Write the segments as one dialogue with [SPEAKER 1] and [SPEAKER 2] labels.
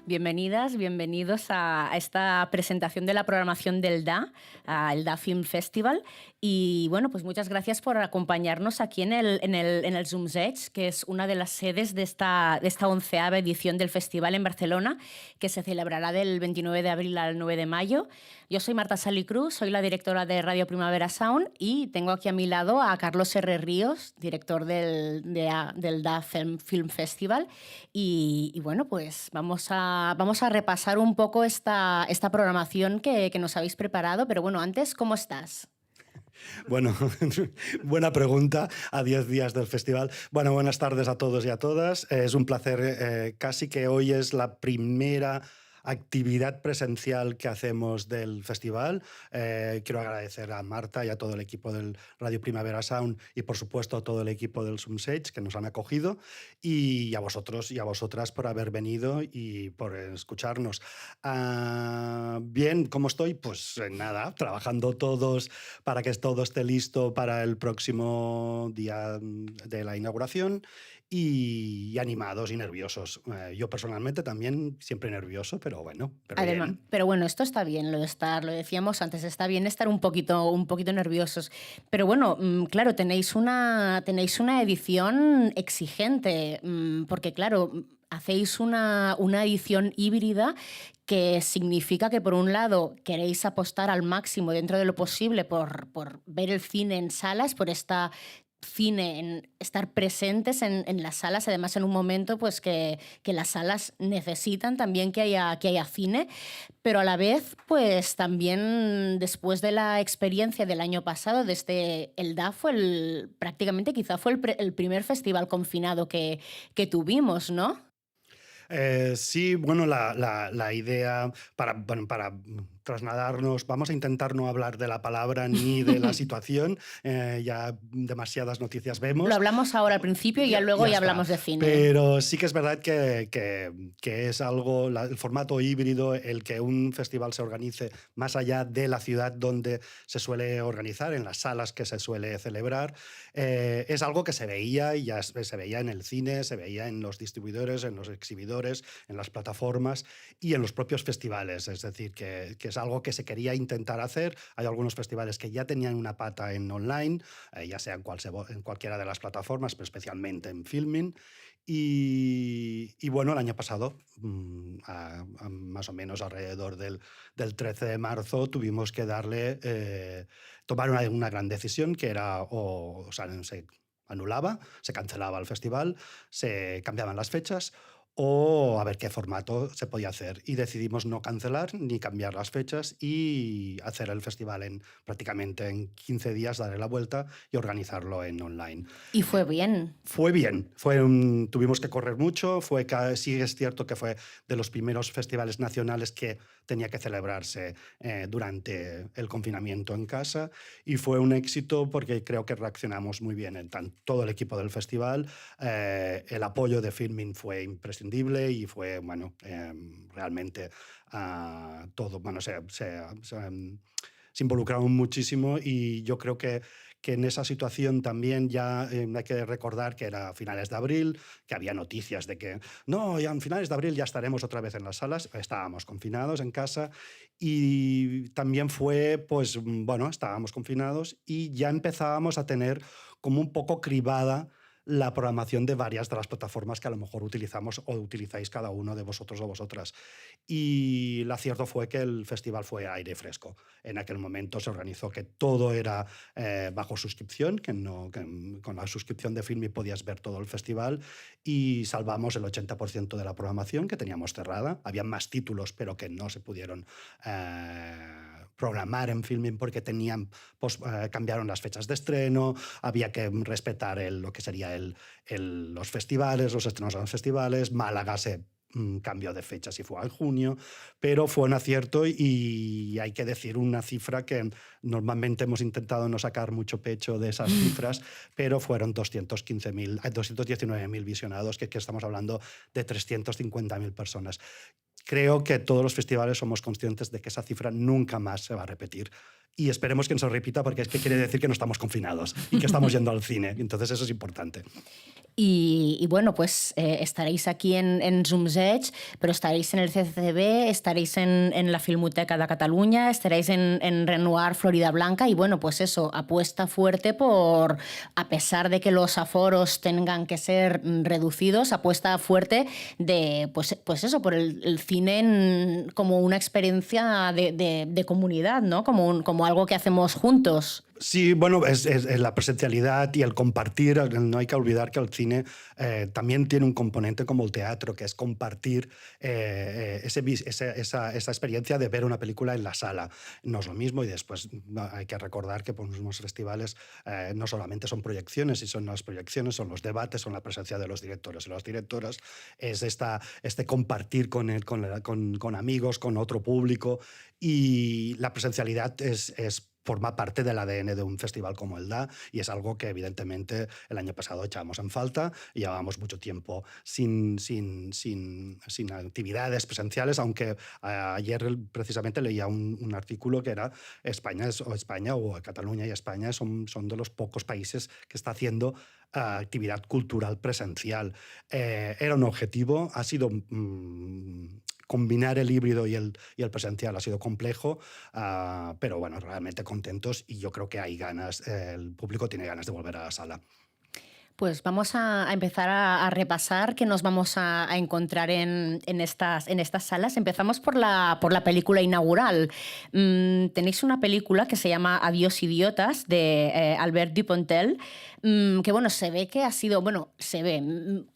[SPEAKER 1] Bienvenidas, bienvenidos a esta presentación de la programación del DA, el DA Film Festival. Y bueno, pues muchas gracias por acompañarnos aquí en el Zumzeig, que es una de las sedes de esta 11ª edición del festival en Barcelona, que se celebrará del 29 de abril al 9 de mayo. Yo soy Marta Salicruz, soy la directora de Radio Primavera Sound y tengo aquí a mi lado a Carlos R. Ríos, director del DA Film Festival. Y bueno, pues vamos a repasar un poco esta programación que nos habéis preparado. Pero bueno, antes, ¿cómo estás?
[SPEAKER 2] Bueno, buena pregunta a 10 días del festival. Bueno, buenas tardes a todos y a todas. Es un placer, casi que hoy es la primera actividad presencial que hacemos del festival. Quiero agradecer a Marta y a todo el equipo del Radio Primavera Sound y, por supuesto, a todo el equipo del Zumzeig que nos han acogido, y a vosotros y a vosotras por haber venido y por escucharnos. Bien, ¿cómo estoy? Pues nada, trabajando todos para que todo esté listo para el próximo día de la inauguración y animados y nerviosos. Yo personalmente también siempre nervioso, pero bueno,
[SPEAKER 1] Además,
[SPEAKER 2] bien.
[SPEAKER 1] pero bueno, esto está bien, lo decíamos antes, está bien estar un poquito nerviosos. Pero bueno, claro, tenéis una edición exigente, porque claro, hacéis una edición híbrida, que significa que por un lado queréis apostar al máximo dentro de lo posible por ver el cine en salas, por en estar presentes en las salas, además en un momento pues que las salas necesitan también que haya cine, pero a la vez pues también después de la experiencia del año pasado, desde el DA prácticamente quizá fue el primer festival confinado que tuvimos, ¿no?
[SPEAKER 2] Sí, bueno, la idea para trasladarnos, vamos a intentar no hablar de la palabra ni de la situación, ya demasiadas noticias
[SPEAKER 1] Lo
[SPEAKER 2] vemos.
[SPEAKER 1] hablamos ahora al principio y ya luego ya
[SPEAKER 2] está.
[SPEAKER 1] hablamos de cine.
[SPEAKER 2] Pero sí que es verdad que es algo, el formato híbrido, el que un festival se organice más allá de la ciudad donde se suele organizar, en las salas que se suele celebrar, es algo que se veía y ya se veía en el cine, se veía en los distribuidores, en los exhibidores, en las plataformas y en los propios festivales. Es decir, que es algo que se quería intentar hacer. Hay algunos festivales que ya tenían una pata en online, ya sea en cualquiera de las plataformas, pero especialmente en Filmin. Y bueno, el año pasado, más o menos alrededor del 13 de marzo, tuvimos que tomar una gran decisión, que era o sea, se anulaba, se cancelaba el festival, se cambiaban las fechas, o a ver qué formato se podía hacer. Y decidimos no cancelar ni cambiar las fechas y hacer el festival prácticamente en 15 días, darle la vuelta y organizarlo en online.
[SPEAKER 1] Y fue bien.
[SPEAKER 2] Fue bien, tuvimos que correr mucho, sí es cierto que fue de los primeros festivales nacionales que tenía que celebrarse durante el confinamiento en casa, y fue un éxito porque creo que reaccionamos muy bien todo el equipo del festival. El apoyo de Filmin fue imprescindible y fue, bueno, realmente todo, bueno, se involucraron muchísimo, y yo creo que en esa situación también ya hay que recordar que era a finales de abril, que había noticias de que no, ya en finales de abril ya estaremos otra vez en las salas. Estábamos confinados en casa y también fue, pues bueno, estábamos confinados y ya empezábamos a tener como un poco cribada la programación de varias de las plataformas que a lo mejor utilizamos o utilizáis cada uno de vosotros o vosotras. Y el acierto fue que el festival fue aire fresco. En aquel momento se organizó que todo era bajo suscripción, que con la suscripción de Filmi podías ver todo el festival, y salvamos el 80% de la programación que teníamos cerrada. Había más títulos, pero que no se pudieron programar en Filmin porque cambiaron las fechas de estreno, había que respetar lo que sería los festivales, los estrenos a los festivales. Málaga se cambió de fecha si fue en junio, pero fue un acierto, y hay que decir una cifra que normalmente hemos intentado no sacar mucho pecho de esas cifras, pero fueron 219.000 visionados, que estamos hablando de 350.000 personas. creo que todos los festivales somos conscientes de que esa cifra nunca más se va a repetir. Y esperemos que no se repita, porque es que quiere decir que no estamos confinados y que estamos yendo al cine. Entonces eso es importante.
[SPEAKER 1] Y bueno, pues estaréis aquí en Zumzeig, pero estaréis en el CCCB, estaréis en la Filmoteca de Cataluña, estaréis en Renoir, Florida Blanca, y bueno, pues eso, apuesta fuerte por, a pesar de que los aforos tengan que ser reducidos, apuesta fuerte de, pues eso, por el cine como una experiencia de comunidad, ¿no? Como algo que hacemos juntos.
[SPEAKER 2] Sí, bueno, es la presencialidad y el compartir. No hay que olvidar que el cine también tiene un componente como el teatro, que es compartir esa experiencia de ver una película en la sala. No es lo mismo, y después hay que recordar que pues, los festivales no solamente son proyecciones, y son las proyecciones, son los debates, son la presencia de los directores y las directoras, es este compartir con amigos, con otro público, y la presencialidad forma parte del ADN de un festival como el DA, y es algo que evidentemente el año pasado echábamos en falta y llevábamos mucho tiempo sin actividades presenciales, aunque ayer precisamente leía un artículo que era España o Cataluña y España son de los pocos países que está haciendo actividad cultural presencial. Era un objetivo, ha sido combinar el híbrido y el presencial ha sido complejo, pero bueno, realmente contentos, y yo creo que hay ganas, el público tiene ganas de volver a la sala.
[SPEAKER 1] Pues vamos a empezar a repasar qué nos vamos a encontrar en estas salas. Empezamos por la película inaugural. Tenéis una película que se llama Adiós idiotas, de Albert Dupontel, que bueno, se ve que ha sido,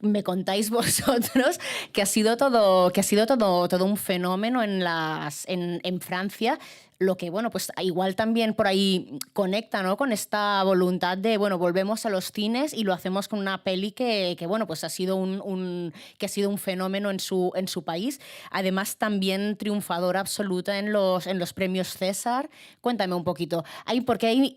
[SPEAKER 1] me contáis vosotros que ha sido todo un fenómeno en Francia. Lo que, bueno, pues igual también por ahí conecta, ¿no?, con esta voluntad de, bueno, volvemos a los cines y lo hacemos con una peli que bueno, pues ha sido un fenómeno en su país. Además, también triunfadora absoluta en los premios César. Cuéntame un poquito.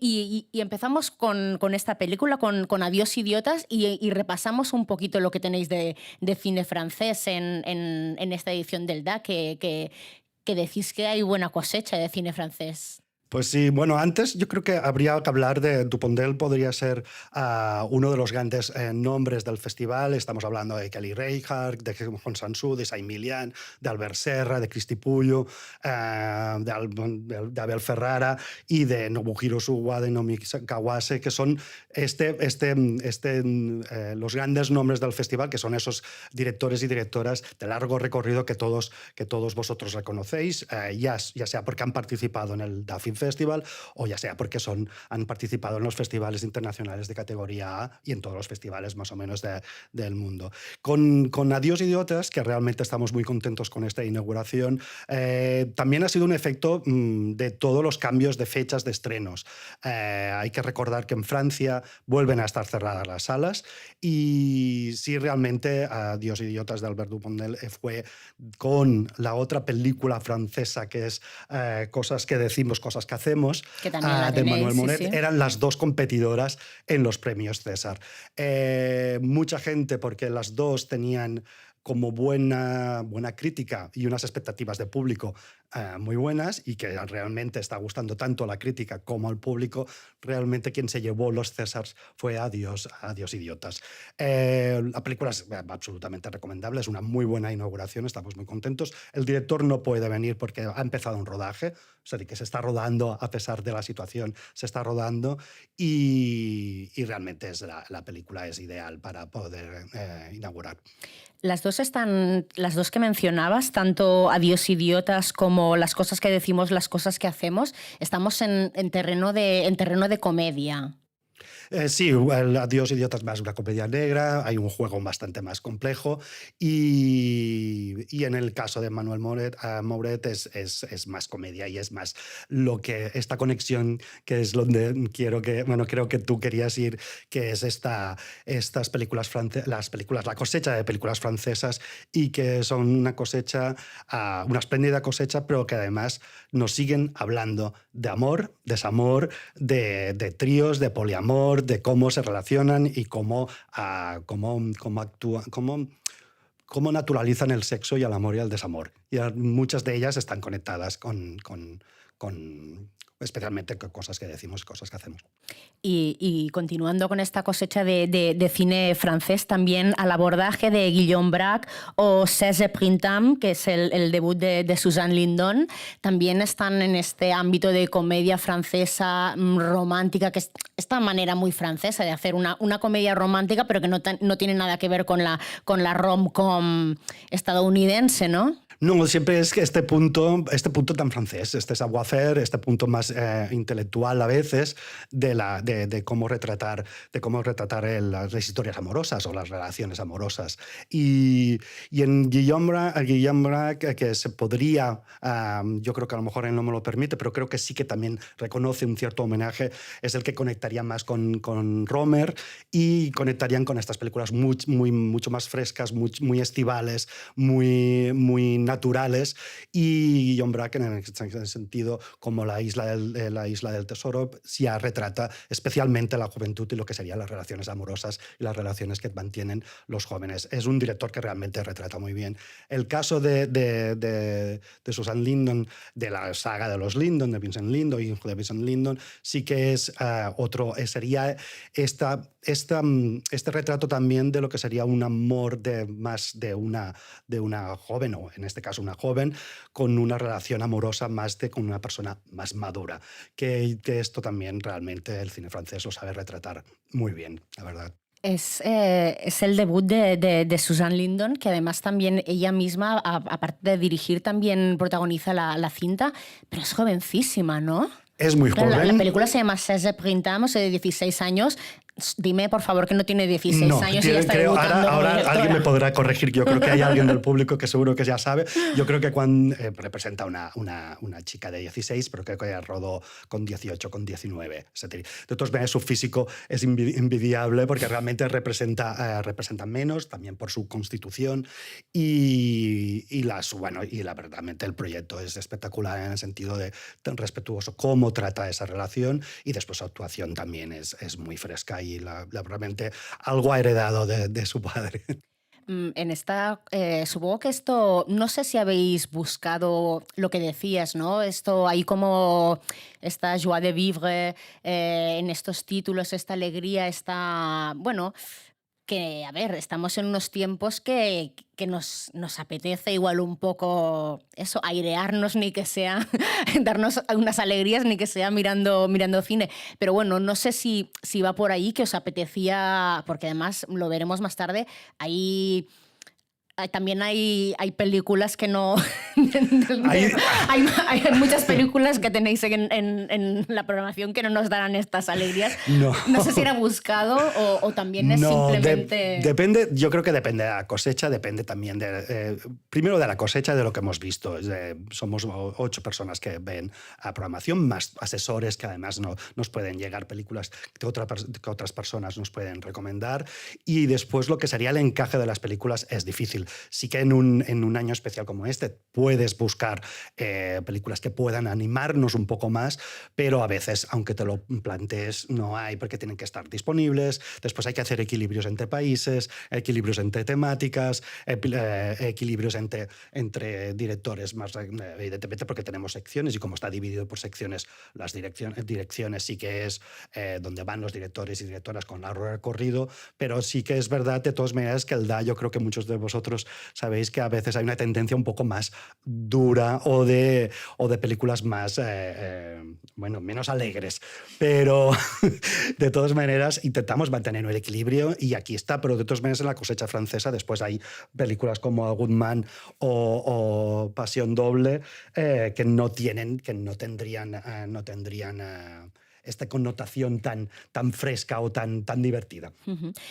[SPEAKER 1] Y empezamos con esta película, con Adiós idiotas, y repasamos un poquito lo que tenéis de cine francés en esta edición del DA, que decís que hay buena cosecha de cine francés.
[SPEAKER 2] Pues sí, bueno, antes yo creo que habría que hablar de Dupontel. Podría ser uno de los grandes nombres del festival. Estamos hablando de Kelly Reichardt, de Hong Sang-soo, de Saint-Milian, de Albert Serra, de Cristi Puyo, de Abel Ferrara y de Nobuhiro Suwa, de Nomi Kawase, que son los grandes nombres del festival, que son esos directores y directoras de largo recorrido que todos vosotros reconocéis, ya sea porque han participado en el DA Film Festival, o ya sea porque han participado en los festivales internacionales de categoría A y en todos los festivales más o menos del mundo. Con Adiós idiotas, que realmente estamos muy contentos con esta inauguración, también ha sido un efecto de todos los cambios de fechas de estrenos. Hay que recordar que en Francia vuelven a estar cerradas las salas, y sí, realmente Adiós idiotas de Albert Dupontel fue con la otra película francesa que es Cosas que decimos, cosas que hacemos,
[SPEAKER 1] que también
[SPEAKER 2] de Manuel Moret,
[SPEAKER 1] sí.
[SPEAKER 2] eran las dos competidoras en los premios César. Mucha gente, porque las dos tenían como buena crítica y unas expectativas de público muy buenas, y que realmente está gustando tanto a la crítica como al público. Realmente quien se llevó los Césars fue Adiós idiotas. La película es absolutamente recomendable, es una muy buena inauguración, estamos muy contentos. El director no puede venir porque ha empezado un rodaje, o sea, que se está rodando a pesar de la situación, se está rodando, y realmente la película es ideal para poder inaugurar.
[SPEAKER 1] Las dos que mencionabas, tanto Adiós idiotas como Las cosas que decimos, las cosas que hacemos, estamos en terreno de comedia.
[SPEAKER 2] Sí, el Adiós idiotas más una comedia negra, hay un juego bastante más complejo, y en el caso de Manuel Moret es más comedia, y es más lo que esta conexión, que es donde creo que tú querías ir, que es estas películas la cosecha de películas francesas, y que son una espléndida cosecha, pero que además nos siguen hablando de amor, desamor, de tríos, de poliamor, de cómo se relacionan y cómo actúan, cómo naturalizan el sexo y el amor y el desamor. Y muchas de ellas están conectadas con especialmente con cosas que decimos, cosas que hacemos.
[SPEAKER 1] Y continuando con esta cosecha de cine francés, también al abordaje de Guillaume Braque o 16 Printemps, que es el debut de Suzanne Lindon, también están en este ámbito de comedia francesa romántica, que es esta manera muy francesa de hacer una comedia romántica, pero que no tiene nada que ver con la rom-com estadounidense, ¿no?
[SPEAKER 2] No, siempre es que este punto tan francés, este savoir-faire, este punto más intelectual a veces de cómo retratar las historias amorosas o las relaciones amorosas. Y en Guillaume Braque, que se podría, yo creo que a lo mejor él no me lo permite, pero creo que sí que también reconoce un cierto homenaje, es el que conectaría más con Romer y conectarían con estas películas mucho más frescas, muy estivales, muy naturales, y Guillaume Braque en ese sentido, como la isla del tesoro, ya retrata especialmente la juventud y lo que serían las relaciones amorosas y las relaciones que mantienen los jóvenes. Es un director que realmente retrata muy bien. El caso de Susan Lindon, de la saga de los Lindon, de Vincent Lindon, hijo de Vincent Lindon, sí que es sería este retrato también de lo que sería un amor más de una joven, o en este caso una joven, con una relación amorosa con una persona más madura, que esto también realmente el cine francés lo sabe retratar muy bien, la verdad.
[SPEAKER 1] Es el debut de Suzanne Lindon, que además también ella misma, aparte de dirigir, también protagoniza la cinta, pero es jovencísima, ¿no?
[SPEAKER 2] Es muy
[SPEAKER 1] Claro,
[SPEAKER 2] joven.
[SPEAKER 1] la película se llama 16 Printemps, de 16 años. Dime, por favor, que no tiene 16 años y ya está debutando.
[SPEAKER 2] Ahora alguien me podrá corregir. Yo creo que hay alguien del público que seguro que ya sabe. Yo creo que cuando representa una chica de 16, pero creo que ella rodó con 18, con 19. De todas maneras, su físico es envidiable porque realmente representa menos, también por su constitución. Verdaderamente el proyecto es espectacular en el sentido de tan respetuoso cómo trata esa relación, y después su actuación también es muy fresca y realmente algo ha heredado de su padre.
[SPEAKER 1] En esta, supongo que esto, no sé si habéis buscado lo que decías, ¿no? Esto, hay como esta joie de vivre en estos títulos, esta alegría, bueno, que, a ver, estamos en unos tiempos que nos apetece igual un poco eso, airearnos, ni que sea darnos unas alegrías, ni que sea mirando cine. Pero bueno, no sé si va por ahí, que os apetecía, porque además lo veremos más tarde, también hay películas que no... hay muchas películas que tenéis en la programación que no nos darán estas alegrías. No sé si era buscado o también es simplemente...
[SPEAKER 2] Depende, yo creo que depende de la cosecha, depende también primero de la cosecha, de lo que hemos visto. Somos 8 personas que ven a programación, más asesores que además nos pueden llegar películas que otras personas nos pueden recomendar, y después lo que sería el encaje de las películas es difícil. Sí que en un año especial como este puedes buscar películas que puedan animarnos un poco más, pero a veces, aunque te lo plantees, no hay, porque tienen que estar disponibles. Después hay que hacer equilibrios entre países, equilibrios entre temáticas, equilibrios entre directores, más evidentemente porque tenemos secciones, y como está dividido por secciones, las direcciones sí que es donde van los directores y directoras con largo recorrido, pero sí que es verdad de todas maneras que yo creo que muchos de vosotros sabéis que a veces hay una tendencia un poco más dura o de películas más, menos alegres. Pero de todas maneras intentamos mantener el equilibrio, y aquí está. Pero de todas maneras en la cosecha francesa después hay películas como A Good Man o Pasión Doble que no tendrían esta connotación tan fresca o tan divertida.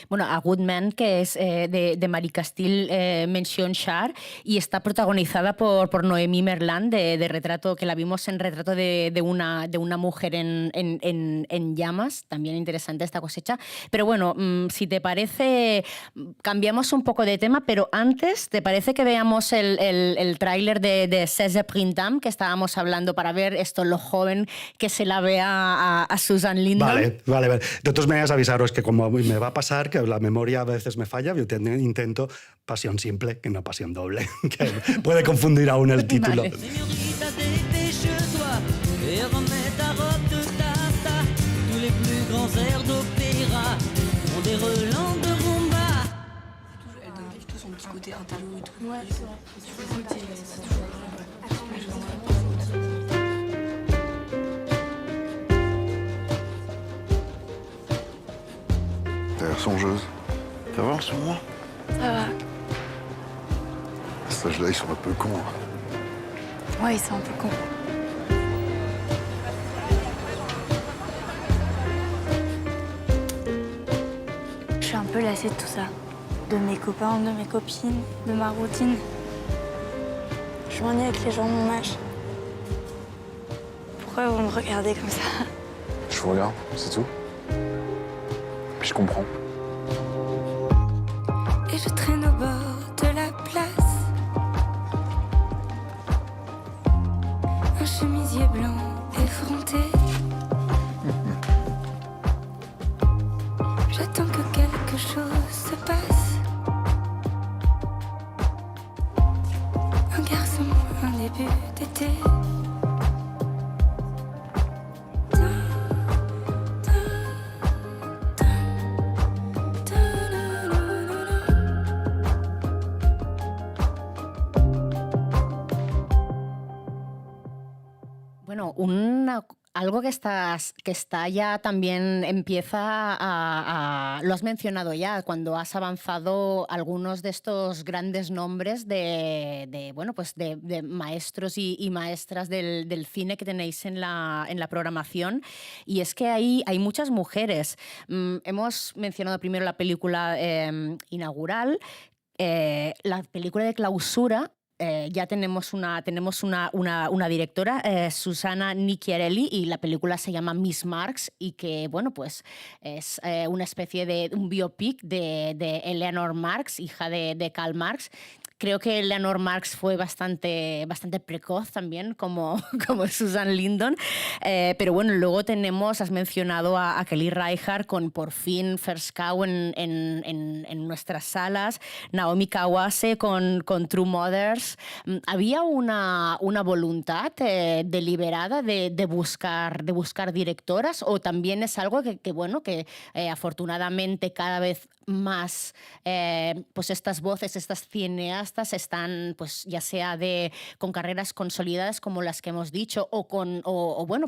[SPEAKER 1] Bueno, A Good Man, que es de Marie Castille Mention Char, y está protagonizada por Noémie Merlan, de Retrato, que la vimos en Retrato de una mujer en llamas. También interesante esta cosecha. Pero bueno, si te parece, cambiamos un poco de tema, pero antes, ¿te parece que veamos el tráiler de 16 Printemps, que estábamos hablando, para ver esto, lo joven que se la ve a a Susan Lyndon.
[SPEAKER 2] Vale. De todas maneras, avisaros que como me va a pasar, que la memoria a veces me falla, yo intento Pasión Simple, que no Pasión Doble, que puede confundir aún el título. Vale.
[SPEAKER 3] T'as l'air songeuse. Ça va en ce moment?
[SPEAKER 4] Ça va.
[SPEAKER 3] À cet âge-là, ils sont un peu cons.
[SPEAKER 4] Ouais, ils sont un peu cons. Je suis un peu lassée de tout ça. De mes copains, de mes copines, de ma routine. Je m'ennuie avec les gens de mon âge. Pourquoi vous me regardez comme ça?
[SPEAKER 3] Je vous regarde, c'est tout. Puis je comprends.
[SPEAKER 4] Et je traîne au bord de la place. Un chemisier blanc effronté. J'attends que quelque chose se passe. Un garçon, un début d'été.
[SPEAKER 1] Bueno, algo que está ya también empieza lo has mencionado ya, cuando has avanzado algunos de estos grandes nombres de maestros y maestras del cine que tenéis en la programación, y es que hay muchas mujeres. Hemos mencionado primero la película inaugural, la película de clausura. Ya tenemos una directora, Susana Nicchiarelli, y la película se llama Miss Marx, y que, bueno, pues es una especie de un biopic de Eleanor Marx, hija de Karl Marx. Creo que Eleanor Marx fue bastante precoz también, como Susan Lyndon. Pero bueno, luego has mencionado a Kelly Reichardt con Por fin First Cow en nuestras salas, Naomi Kawase con True Mothers. ¿Había una voluntad deliberada de buscar directoras, o también es algo que afortunadamente cada vez más pues estas voces, estas cineastas están, pues ya sea con carreras consolidadas como las que hemos dicho, o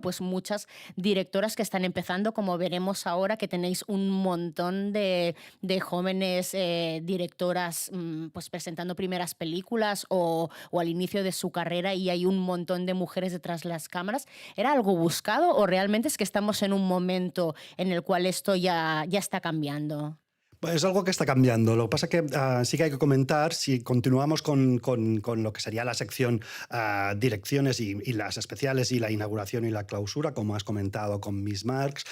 [SPEAKER 1] pues muchas directoras que están empezando, como veremos ahora, que tenéis un montón de jóvenes directoras pues presentando primeras películas o al inicio de su carrera, y hay un montón de mujeres detrás de las cámaras. ¿Era algo buscado o realmente es que estamos en un momento en el cual esto ya está cambiando?
[SPEAKER 2] Es algo que está cambiando. Lo que pasa es que sí que hay que comentar, si continuamos con lo que sería la sección direcciones y las especiales y la inauguración y la clausura, como has comentado con Miss Marx,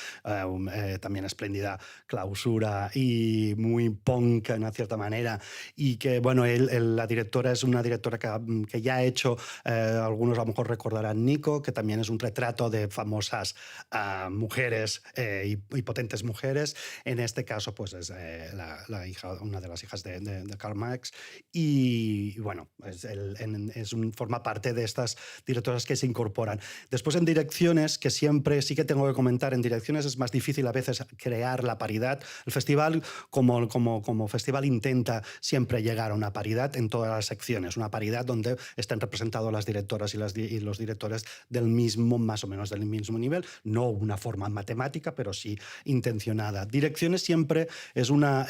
[SPEAKER 2] también espléndida clausura y muy punk en una cierta manera, y que, bueno, la directora es una directora que ya ha hecho, algunos a lo mejor recordarán Nico, que también es un retrato de famosas mujeres y potentes mujeres. En este caso, pues es una de las hijas de Karl Marx, y bueno, forma parte de estas directoras que se incorporan. Después, en direcciones, que siempre sí que tengo que comentar, en direcciones es más difícil a veces crear la paridad. El festival, como festival, intenta siempre llegar a una paridad en todas las secciones, una paridad donde estén representados las directoras y los directores más o menos del mismo nivel, no una forma matemática, pero sí intencionada. Direcciones siempre a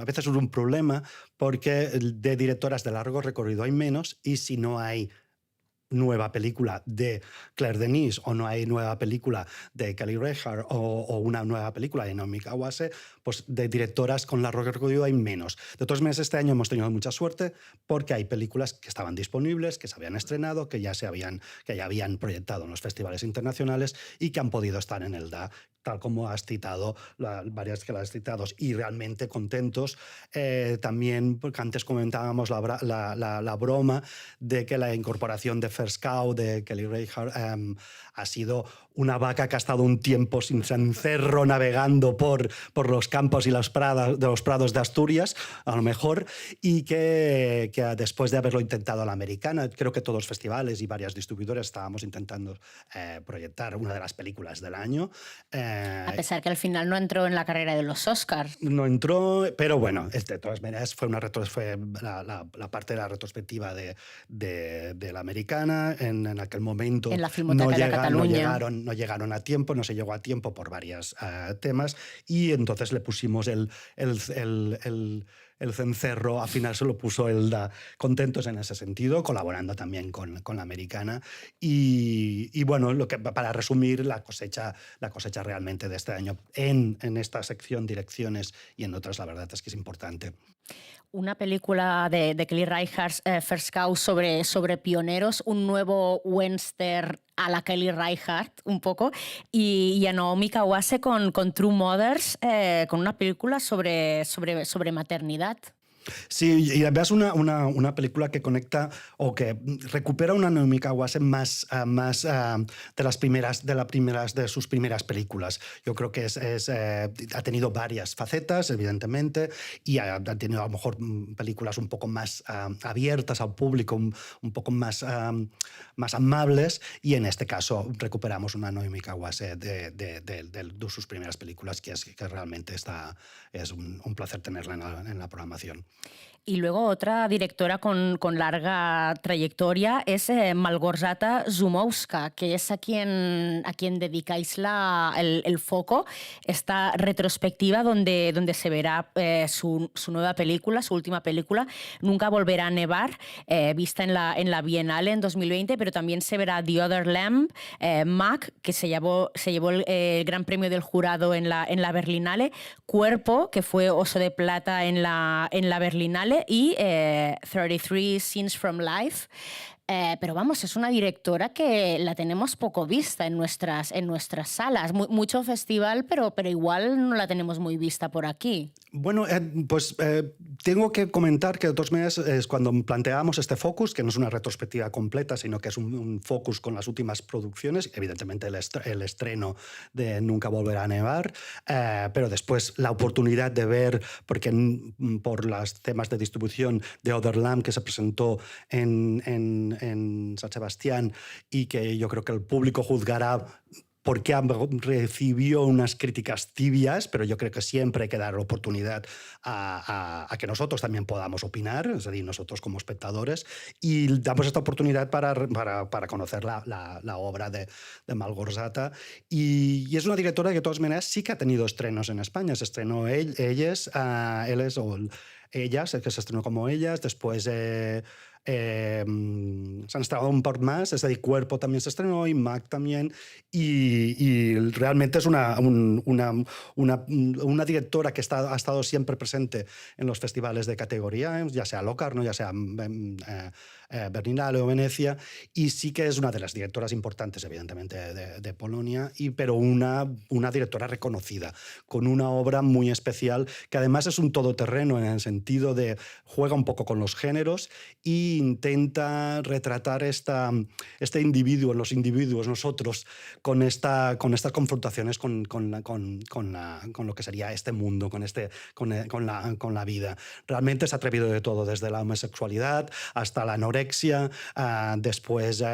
[SPEAKER 2] veces es un problema, porque de directoras de largo recorrido hay menos, y si no hay nueva película de Claire Denis, o no hay nueva película de Kelly Reichardt, o una nueva película de Naomi Kawase, pues de directoras con largo recorrido hay menos. De todos modos, este año hemos tenido mucha suerte, porque hay películas que estaban disponibles, que se habían estrenado, que ya habían proyectado en los festivales internacionales y que han podido estar en el DA, tal como has citado, varias que las has citado, y realmente contentos. También, porque antes comentábamos la broma de que la incorporación de First Cow, de Kelly Reichardt, ha sido una vaca que ha estado un tiempo sin cencerro navegando por los campos y los prados de Asturias, a lo mejor, y que después de haberlo intentado a la americana, creo que todos los festivales y varias distribuidoras estábamos intentando proyectar una de las películas del año.
[SPEAKER 1] A pesar que al final no entró en la carrera de los Oscars.
[SPEAKER 2] No entró, pero bueno, de todas maneras fue la parte de la retrospectiva de la americana. En aquel momento
[SPEAKER 1] en la Filmoteca de Cataluña.
[SPEAKER 2] No llegaron a tiempo, no se llegó a tiempo por varios temas, y entonces le pusimos el cencerro, al final se lo puso Elda, contentos en ese sentido, colaborando también con la americana. Y bueno, para resumir, la cosecha realmente de este año en esta sección direcciones y en otras, la verdad es que es importante.
[SPEAKER 1] Una película de Kelly Reichardt, First Cow, sobre pioneros, un nuevo western a la Kelly Reichardt, un poco, y a Naomi Kawase con True Mothers, con una película sobre maternidad.
[SPEAKER 2] Sí, y además una película que conecta o que recupera una Naomi Kawase más de sus primeras películas. Yo creo que ha tenido varias facetas, evidentemente, y ha tenido a lo mejor películas un poco más abiertas al público, un poco más amables, y en este caso recuperamos una Naomi Kawase de sus primeras películas, que realmente es un placer tenerla en la programación.
[SPEAKER 1] Y luego otra directora con larga trayectoria es Malgorzata Zumowska, que es a quien dedicáis el foco, esta retrospectiva donde se verá su nueva película, su última película, Nunca volverá a nevar, vista en la Bienale en 2020, pero también se verá The Other Lamb, Mac, que se llevó el Gran Premio del Jurado en la Berlinale, Cuerpo, que fue Oso de Plata en la Berlinale, y 33 Scenes from Life. Pero vamos, es una directora que la tenemos poco vista en nuestras salas. Mucho festival, pero igual no la tenemos muy vista por aquí.
[SPEAKER 2] Bueno, tengo que comentar que de todas maneras es cuando planteamos este focus, que no es una retrospectiva completa, sino que es un focus con las últimas producciones, evidentemente el estreno de Nunca volverá a nevar, pero después la oportunidad de ver, porque por los temas de distribución de Other Lamb, que se presentó en San Sebastián, y que yo creo que el público juzgará porque recibió unas críticas tibias, pero yo creo que siempre hay que dar oportunidad a que nosotros también podamos opinar, es decir, nosotros como espectadores, y damos esta oportunidad para conocer la obra de Malgorzata. Y es una directora que de todas maneras sí que ha tenido estrenos en España. Se estrenó Ellas, que se estrenó como Ellas, después se han estrenado un par más, es decir, Cuerpo también se estrenó, y Mac también, y realmente es una directora que ha estado siempre presente en los festivales de categoría, ya sea Locarno, ya sea Berlinale o Venecia, y sí que es una de las directoras importantes, evidentemente, de Polonia, pero una directora reconocida, con una obra muy especial, que además es un todoterreno en el sentido de juega un poco con los géneros e intenta retratar este individuo, los individuos, nosotros, con estas confrontaciones con lo que sería este mundo, con la vida. Realmente se ha atrevido de todo, desde la homosexualidad hasta la anorexia, después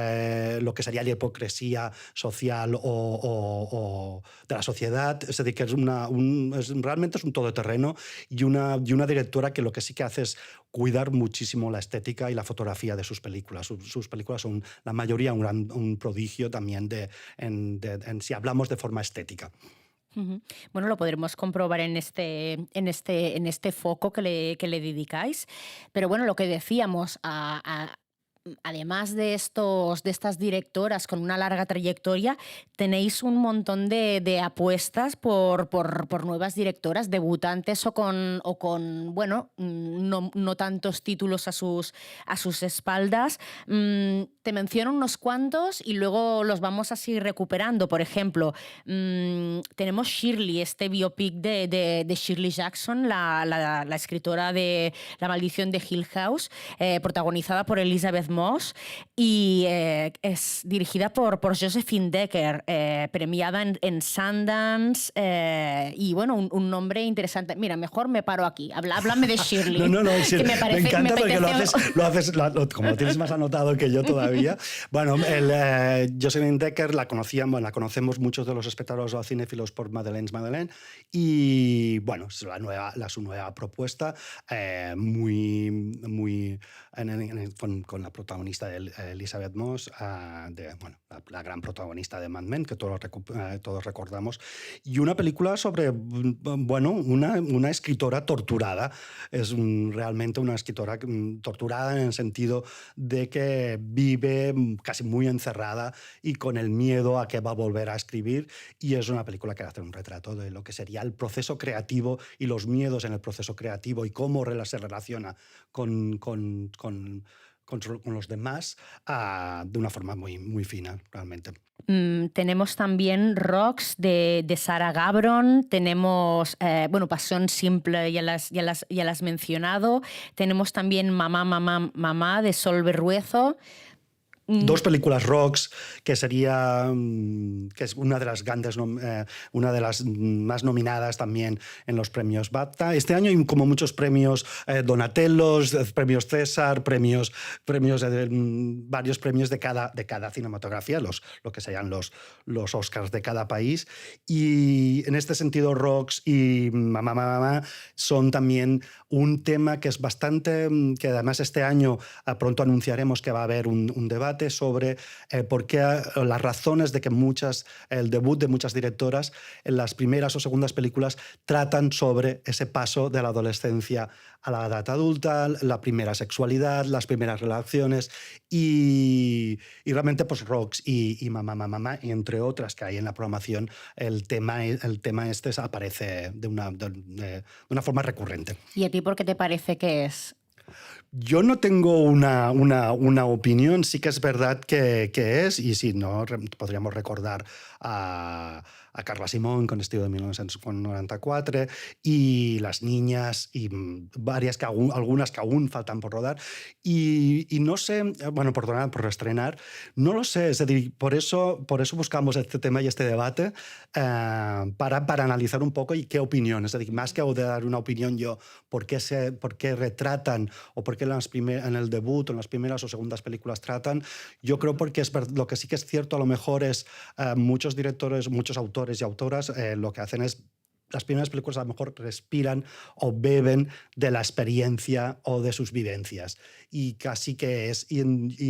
[SPEAKER 2] lo que sería la hipocresía social o de la sociedad. Es decir, que realmente es un todoterreno, y una directora que lo que sí que hace es cuidar muchísimo la estética y la fotografía de sus películas. Sus películas son, la mayoría, un prodigio también si hablamos de forma estética.
[SPEAKER 1] Bueno, lo podremos comprobar en este foco que le dedicáis. Pero bueno, lo que decíamos, además de estas directoras con una larga trayectoria, tenéis un montón de apuestas por nuevas directoras, debutantes o con bueno, no tantos títulos a sus espaldas. Te menciono unos cuantos y luego los vamos así recuperando. Por ejemplo, tenemos Shirley, este biopic de Shirley Jackson, la escritora de La maldición de Hill House, protagonizada por Elizabeth Moss, y es dirigida por Josephine Decker, premiada en Sundance, y bueno, un nombre interesante. Mira, mejor me paro aquí. Háblame de Shirley.
[SPEAKER 2] No,
[SPEAKER 1] que
[SPEAKER 2] me encanta porque como lo tienes más anotado que yo todavía. Bueno, Josephine Decker la conocemos muchos de los espectadores o cinéfilos por Madeleine, y bueno, es su nueva propuesta, con la protagonista de Elizabeth Moss, la gran protagonista de Mad Men, que todos recordamos, y una película sobre una escritora torturada. Es realmente una escritora torturada en el sentido de que vive casi muy encerrada y con el miedo a que va a volver a escribir, y es una película que hace un retrato de lo que sería el proceso creativo y los miedos en el proceso creativo y cómo se relaciona con los demás de una forma muy, muy fina, realmente.
[SPEAKER 1] Tenemos también Rocks de Sarah Gabron, tenemos Pasión Simple, ya las has mencionado, tenemos también Mamá de Sol Berruezo.
[SPEAKER 2] Dos películas Rocks, que es una de las grandes, una de las más nominadas también en los premios BAFTA. Este año hay como muchos premios Donatellos, premios César, varios premios de cada cinematografía, lo que serían los Oscars de cada país. Y en este sentido, Rocks y Mamá son también un tema que es bastante, que además este año pronto anunciaremos que va a haber un debate sobre por qué las razones de que el debut de muchas directoras en las primeras o segundas películas tratan sobre ese paso de la adolescencia a la edad adulta, la primera sexualidad, las primeras relaciones, y realmente pues Rocks y Mamá, y entre otras que hay en la programación, el tema este aparece de una forma recurrente.
[SPEAKER 1] ¿Y a ti por qué te parece que es?
[SPEAKER 2] Yo no tengo una opinión, sí que es verdad que es, y sí, no podríamos recordar a Carla Simón con Estilo de 1994, y Las niñas, y algunas que aún faltan por rodar, y no sé, por reestrenar, no lo sé, es decir, por eso buscamos este tema y este debate, para analizar un poco y qué opinión, es decir, más que de dar una opinión yo, por qué retratan o por qué en el debut o en las primeras o segundas películas tratan, yo creo porque lo que sí que es cierto a lo mejor es muchos directores, muchos autores y autoras lo que hacen es las primeras películas a lo mejor respiran o beben de la experiencia o de sus vivencias, y casi que es, y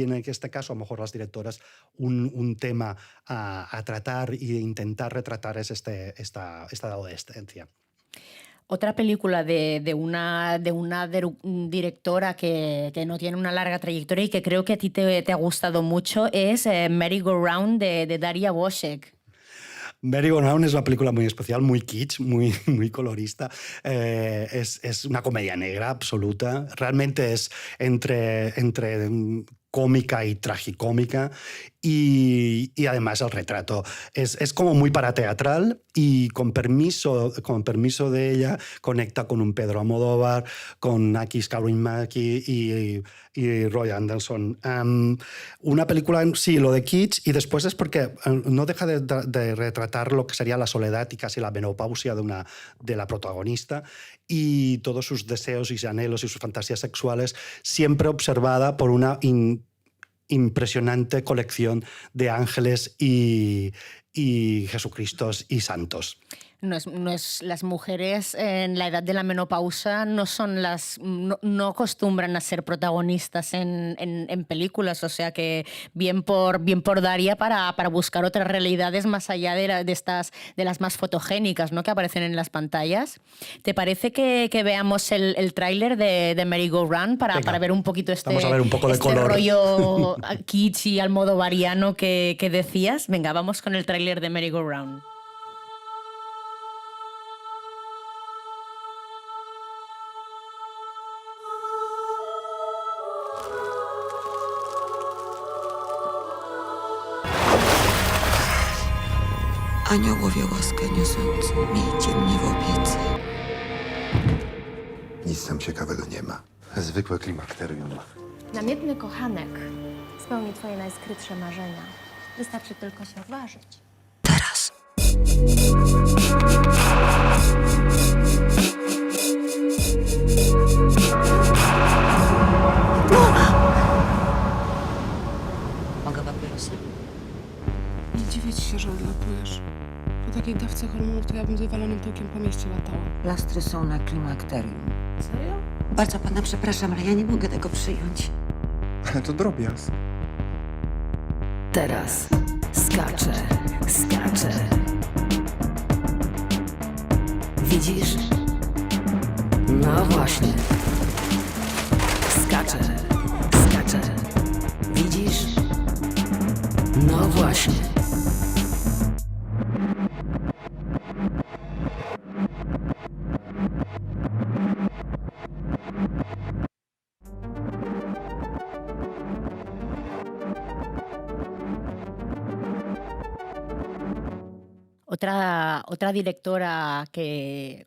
[SPEAKER 2] en este caso a lo mejor las directoras, un tema a tratar e intentar retratar es esta adolescencia.
[SPEAKER 1] Otra película de una directora que no tiene una larga trayectoria y que creo que a ti te ha gustado mucho es Merry Go Round de Daria Wojciech.
[SPEAKER 2] Merry Go Round es una película muy especial, muy kitsch, muy, muy colorista. Es una comedia negra absoluta. Realmente es entre cómica y tragicómica, y además el retrato es como muy parateatral, y con permiso de ella conecta con un Pedro Almodóvar, con Akis Kaurismäki y Roy Anderson. Una película, sí, lo de kitsch, y después es porque no deja de retratar lo que sería la soledad y casi la menopausia de la protagonista, y todos sus deseos y sus anhelos y sus fantasías sexuales, siempre observada por una impresionante colección de ángeles y Jesucristos y santos.
[SPEAKER 1] Las mujeres en la edad de la menopausa no acostumbran a ser protagonistas en películas, o sea que bien por Daria para buscar otras realidades más allá de las más fotogénicas, ¿no?, que aparecen en las pantallas. ¿Te parece que veamos el tráiler de Merry Go Round para ver un poquito
[SPEAKER 2] vamos a ver un poco de color,
[SPEAKER 1] rollo kitsch y almodovariano que decías? Venga, vamos con el tráiler de Merry Go Round.
[SPEAKER 5] Aniołowie łaska niosący, miejcie mnie w opiece.
[SPEAKER 3] Nic tam ciekawego nie ma. Zwykłe klimakterium.
[SPEAKER 6] Namiętny kochanek spełni twoje najskrytsze marzenia. Wystarczy tylko się odważyć.
[SPEAKER 5] Teraz. Mogę papierosa?
[SPEAKER 7] Nie dziwię ci się, że odlatujesz. Po takiej dawce hormonów to ja bym z wywalonym tyłkiem po mieście latała.
[SPEAKER 5] Plastry są na klimakterium.
[SPEAKER 7] Serio?
[SPEAKER 5] Bardzo pana przepraszam, ale ja nie mogę tego przyjąć.
[SPEAKER 3] Ale to drobiazg.
[SPEAKER 8] Teraz skacze. Widzisz? No właśnie. Skacze. Widzisz? No właśnie.
[SPEAKER 1] Otra directora que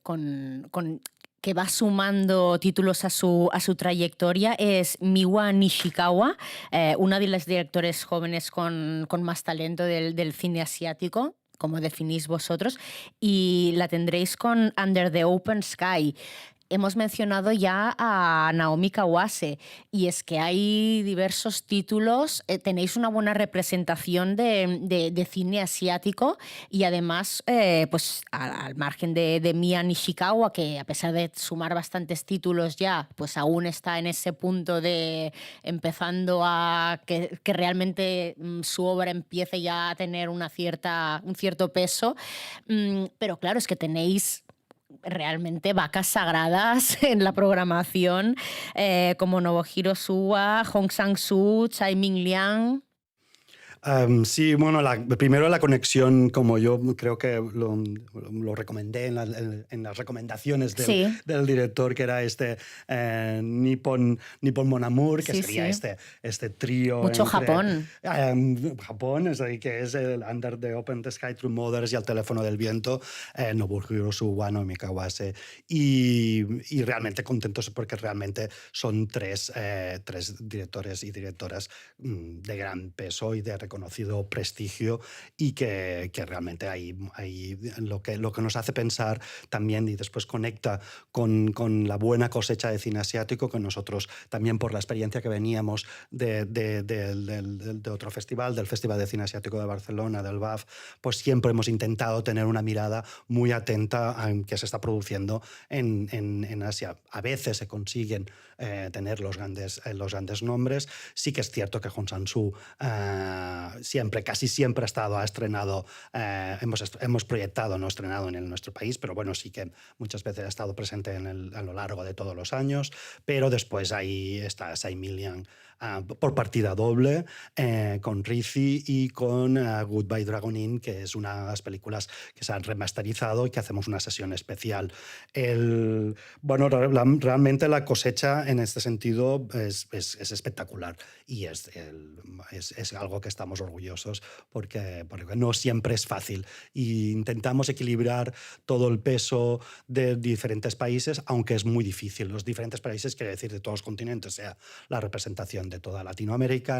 [SPEAKER 1] va sumando títulos a su trayectoria es Miwa Nishikawa, una de las directores jóvenes con más talento del cine asiático, como definís vosotros, y la tendréis con Under the Open Sky. Hemos mencionado ya a Naomi Kawase y es que hay diversos títulos, tenéis una buena representación de cine asiático y además, pues al margen de Mia Nishikawa, que a pesar de sumar bastantes títulos ya, pues aún está en ese punto de empezando a que realmente su obra empiece ya a tener un cierto peso, pero claro, es que tenéis realmente vacas sagradas en la programación, como Nobuhiro Suwa, Hong Sang-soo, Tsai Ming-liang.
[SPEAKER 2] Sí, bueno, primero la conexión, como yo creo que lo recomendé en las recomendaciones del director, que era Nippon Mon Amour, que sería este trío.
[SPEAKER 1] Mucho Japón.
[SPEAKER 2] Japón, que es el Under the Open Sky, True Mothers y El teléfono del viento, Nobuhiro Suwa, Naomi Kawase. Y realmente contentos porque realmente son tres directores y directoras de gran peso y de reconocido prestigio y que realmente ahí lo que nos hace pensar también y después conecta con la buena cosecha de cine asiático que nosotros también por la experiencia que veníamos de otro festival, del Festival de Cine Asiático de Barcelona, del BAF, pues siempre hemos intentado tener una mirada muy atenta a qué se está produciendo en Asia. A veces se consiguen tener los grandes nombres. Sí que es cierto que Hong Sang-soo casi siempre ha estrenado, hemos proyectado, no estrenado en nuestro país, pero bueno, sí que muchas veces ha estado presente a lo largo de todos los años, pero después ahí está Tsai Ming-liang por partida doble, con Rizzi y con Goodbye Dragon Inn, que es una de las películas que se han remasterizado y que hacemos una sesión especial. Realmente la cosecha en este sentido es espectacular y es algo que estamos orgullosos porque no siempre es fácil. Y intentamos equilibrar todo el peso de diferentes países, aunque es muy difícil. Los diferentes países quiere decir de todos los continentes, o sea, la representación de toda Latinoamérica,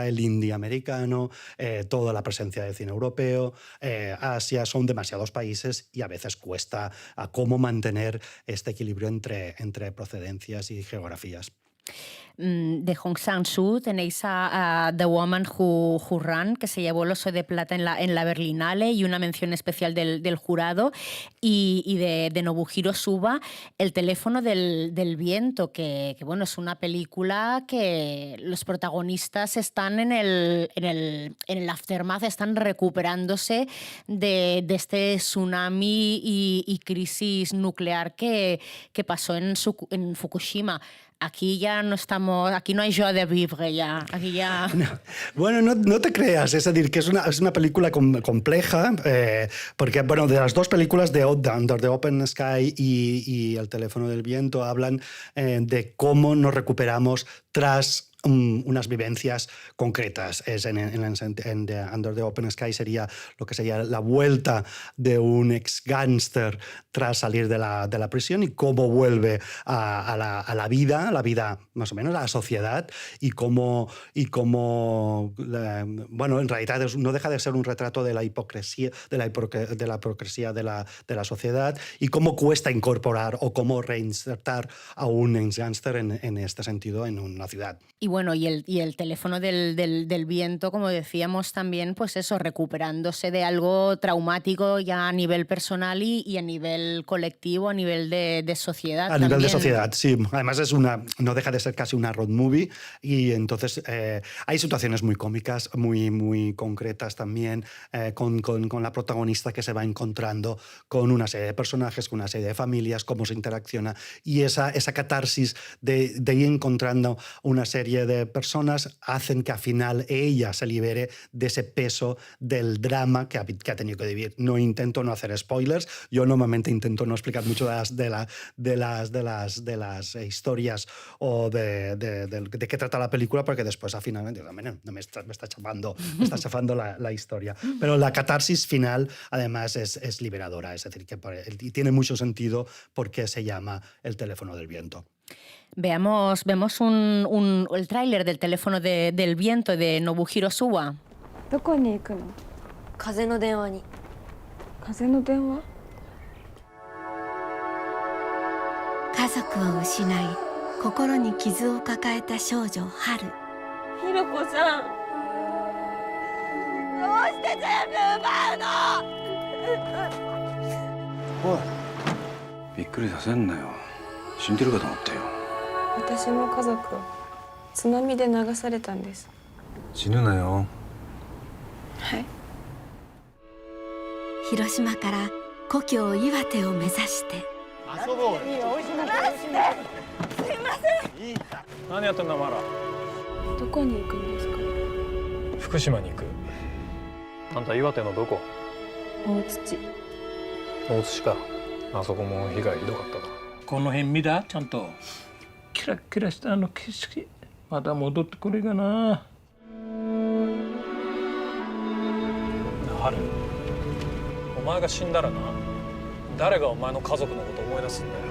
[SPEAKER 2] el indie americano, toda la presencia de cine europeo, Asia, son demasiados países y a veces cuesta cómo mantener este equilibrio entre procedencias y geografías.
[SPEAKER 1] De Hong Sang-soo tenéis a The Woman Who Ran, que se llevó el Oso de Plata en la Berlinale y una mención especial del jurado, y de Nobuhiro Suwa, El teléfono del viento, que bueno, es una película que los protagonistas están en el aftermath, están recuperándose de este tsunami y crisis nuclear que pasó en Fukushima. Aquí ya no estamos, aquí no hay joie de vivre ya, aquí ya...
[SPEAKER 2] No. Bueno, no te creas, es decir, que es una película compleja, porque bueno, de las dos películas de Under the Open Sky y El teléfono del viento hablan de cómo nos recuperamos tras unas vivencias concretas. Under the Open Sky sería lo que sería la vuelta de un ex gángster tras salir de la prisión y cómo vuelve a la vida más o menos, a la sociedad, y cómo bueno, en realidad no deja de ser un retrato de la hipocresía, de la hipocresía de la sociedad, y cómo cuesta incorporar o cómo reinsertar a un ex gángster en este sentido en una ciudad.
[SPEAKER 1] Y bueno, y el teléfono del viento, como decíamos también, pues eso, recuperándose de algo traumático ya a nivel personal y a nivel colectivo, a nivel de sociedad.
[SPEAKER 2] A nivel de sociedad, sí. Además no deja de ser casi una road movie, y entonces hay situaciones muy cómicas, muy concretas también, con la protagonista que se va encontrando con una serie de personajes, con una serie de familias, cómo se interacciona, y esa catarsis de ir encontrando una serie de personas hacen que al final ella se libere de ese peso del drama que ha tenido que vivir. No intento no hacer spoilers, yo normalmente intento no explicar mucho de las historias o de qué trata la película, porque después al final me está chafando la historia. Pero la catarsis final además es liberadora, es decir, y tiene mucho sentido porque se llama El teléfono del viento.
[SPEAKER 1] Vemos el tráiler del teléfono del viento de Nobuhiro Suwa.
[SPEAKER 4] どこに行くの？
[SPEAKER 6] 風の電話に。
[SPEAKER 4] 風の電話？
[SPEAKER 5] 家族を失い心に傷を抱えた少女春。
[SPEAKER 4] ひろこさん。どうして全部奪うの？
[SPEAKER 9] おい、びっくりさせんなよ。死んでるかと思ったよ。
[SPEAKER 4] 私の家族津波で流されたんです。
[SPEAKER 9] 死ぬなよ。
[SPEAKER 4] はい。
[SPEAKER 5] 広島から故郷岩手を目指して
[SPEAKER 9] 遊ぼうよ。
[SPEAKER 10] 何やってんだマラ。
[SPEAKER 4] どこに行くんですか？
[SPEAKER 10] 福島に行く。あんた岩手のどこ？
[SPEAKER 4] 大槌。
[SPEAKER 10] 大津市か。あそこも被害ひどかったか。
[SPEAKER 11] この辺見た？ちゃんとキラッキラしたあの景色また戻ってくるかな。
[SPEAKER 10] 春、お前が死んだらな、誰がお前の家族のこと思い出すんだよ。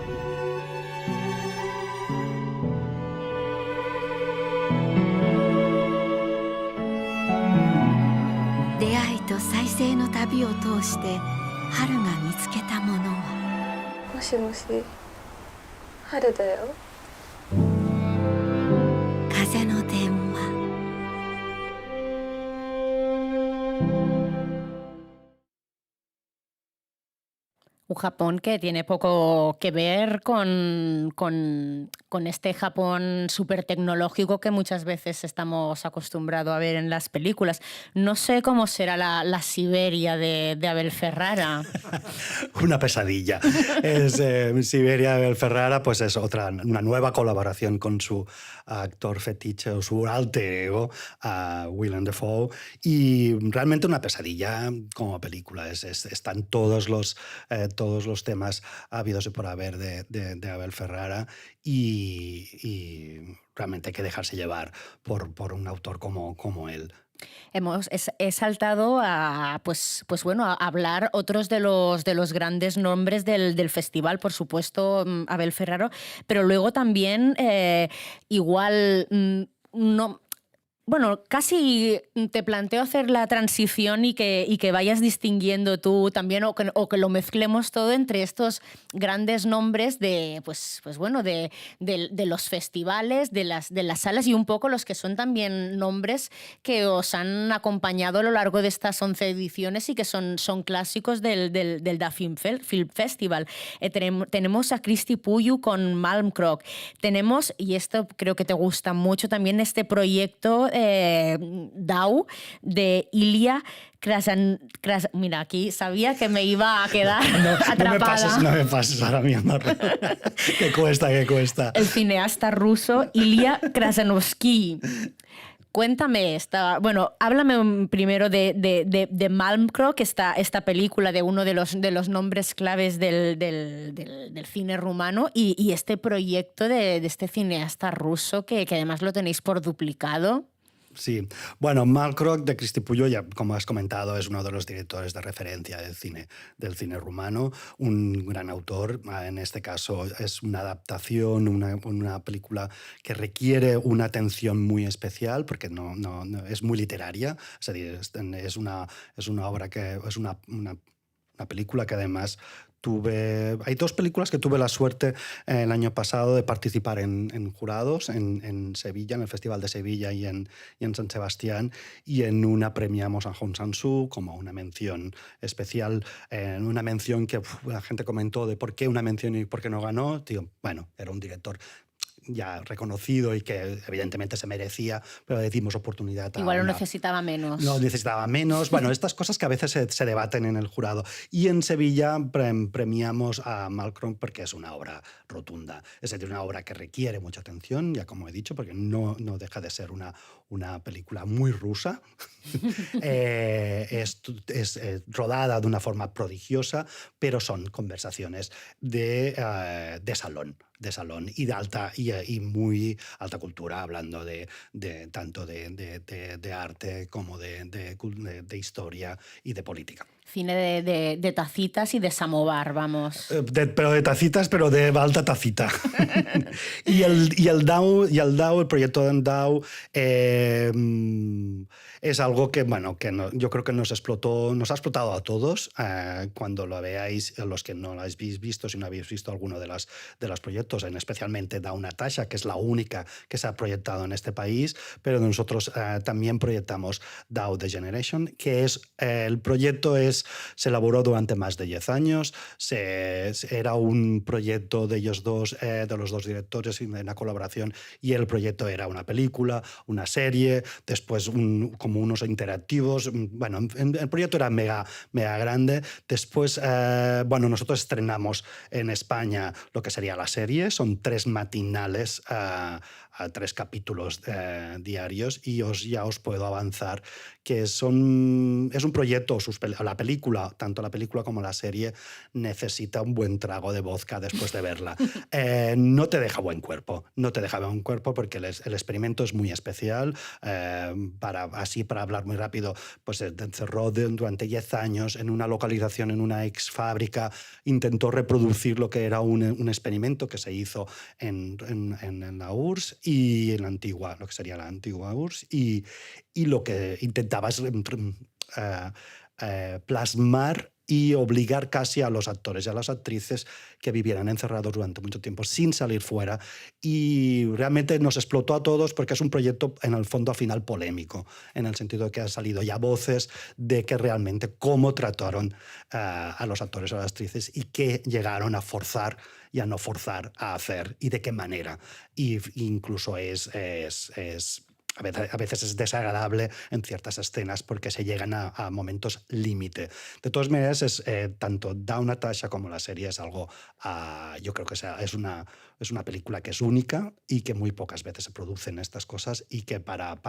[SPEAKER 5] 出会いと再生の旅を通して春が見つけたものは。
[SPEAKER 4] もしもし、春だよ。
[SPEAKER 5] 風の電話。
[SPEAKER 1] Un Japón que tiene poco que ver con este Japón súper tecnológico que muchas veces estamos acostumbrados a ver en las películas. No sé cómo será la Siberia de Abel Ferrara.
[SPEAKER 2] Una pesadilla. Siberia de Abel Ferrara pues es una nueva colaboración con su actor fetiche o su alter ego, Willem Dafoe, y realmente una pesadilla como película. Están todos los temas habidos y por haber de Abel Ferrara, y realmente hay que dejarse llevar por un autor como él.
[SPEAKER 1] He saltado a hablar otros de los grandes nombres del festival, por supuesto, Abel Ferrara, pero luego también igual no. Bueno, casi te planteo hacer la transición y que vayas distinguiendo tú también, o que lo mezclemos todo entre estos grandes nombres de los festivales, de las salas, y un poco los que son también nombres que os han acompañado a lo largo de estas 11 ediciones y que son clásicos del Da Film Festival. Tenemos a Christy Puyu con Malmkrok. Tenemos, y esto creo que te gusta mucho también, este proyecto DAO de Ilya Mira, aquí sabía que me iba a quedar atrapada.
[SPEAKER 2] No me pases ahora mismo. que cuesta.
[SPEAKER 1] El cineasta ruso Ilya Krasanovsky, Cuéntame háblame primero de Malmkrok, esta película de uno de los nombres claves del cine rumano y este proyecto de este cineasta ruso que además lo tenéis por duplicado.
[SPEAKER 2] Sí, bueno, Malmkrok de Cristi Puyo, ya como has comentado, es uno de los directores de referencia del cine rumano, un gran autor. En este caso es una adaptación, una película que requiere una atención muy especial porque no es muy literaria, es decir, es una obra que es una película que además hay dos películas que tuve la suerte el año pasado de participar en jurados en Sevilla, en el Festival de Sevilla y en San Sebastián, y en una premiamos a Hong Sang-soo como una mención especial, una mención que la gente comentó de por qué una mención y por qué no ganó. Digo, bueno, era un director ya reconocido y que evidentemente se merecía, pero le dimos oportunidad a
[SPEAKER 1] Igual lo necesitaba menos.
[SPEAKER 2] No necesitaba menos. Bueno, estas cosas que a veces se debaten en el jurado. Y en Sevilla premiamos a Malmkrok porque es una obra rotunda. Es decir, una obra que requiere mucha atención, ya como he dicho, porque no deja de ser una película muy rusa. Es rodada de una forma prodigiosa, pero son conversaciones de salón y de alta y muy alta cultura, hablando tanto de arte como de historia y de política.
[SPEAKER 1] Cine de tacitas y de samovar, vamos.
[SPEAKER 2] Pero de tacitas, pero de alta tacita. y el DAO, el proyecto de DAO, es algo que, yo creo que nos ha explotado a todos. Cuando lo veáis, los que no lo habéis visto, si no habéis visto alguno de los proyectos, especialmente DAO Natasha, que es la única que se ha proyectado en este país, pero nosotros también proyectamos DAO The Generation, que es el proyecto se elaboró durante más de 10 años. Era un proyecto de ellos dos, de los dos directores, en una colaboración, y el proyecto era una película, una serie, después como unos interactivos. Bueno, el proyecto era mega grande. Después, nosotros estrenamos en España lo que sería la serie. Son 3 matinales, 3 capítulos diarios, y ya os puedo avanzar que es un proyecto, la película, tanto la película como la serie, necesita un buen trago de vodka después de verla. No te deja buen cuerpo porque el experimento es muy especial. Para hablar muy rápido, pues se encerró durante 10 años en una localización, en una ex fábrica, intentó reproducir lo que era un experimento que se hizo en la URSS y en lo que sería la antigua URSS, y lo que intentaba es plasmar y obligar casi a los actores y a las actrices que vivieran encerrados durante mucho tiempo sin salir fuera, y realmente nos explotó a todos porque es un proyecto en el fondo al final polémico, en el sentido de que han salido ya voces de que realmente cómo trataron a los actores o a las actrices y qué llegaron a forzar y a no forzar a hacer y de qué manera, y incluso a veces es desagradable en ciertas escenas porque se llegan a momentos límite. De todas maneras, tanto DAO Natasha como la serie es algo, yo creo que es una película que es única y que muy pocas veces se producen estas cosas, y que para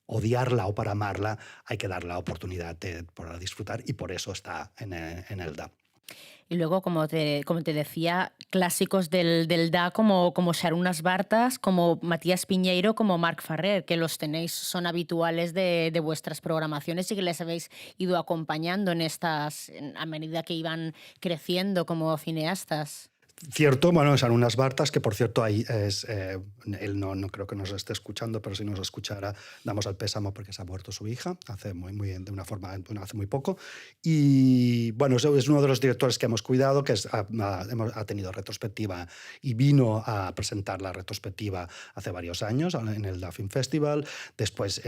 [SPEAKER 2] odiarla o para amarla hay que dar la oportunidad de poder disfrutar, y por eso está en el DAO.
[SPEAKER 1] Y luego, como te decía, clásicos del DA como Sharunas Bartas, como Matías Piñeiro, como Marc Ferrer, que los tenéis, son habituales de vuestras programaciones y que les habéis ido acompañando a medida que iban creciendo como cineastas.
[SPEAKER 2] Cierto, Sharunas Bartas, que por cierto él no creo que nos esté escuchando, pero si nos escuchara, damos el pésamo porque se ha muerto su hija hace muy poco. Y bueno, es uno de los directores que hemos cuidado, que ha tenido retrospectiva y vino a presentar la retrospectiva hace varios años en el DA Film Festival. Después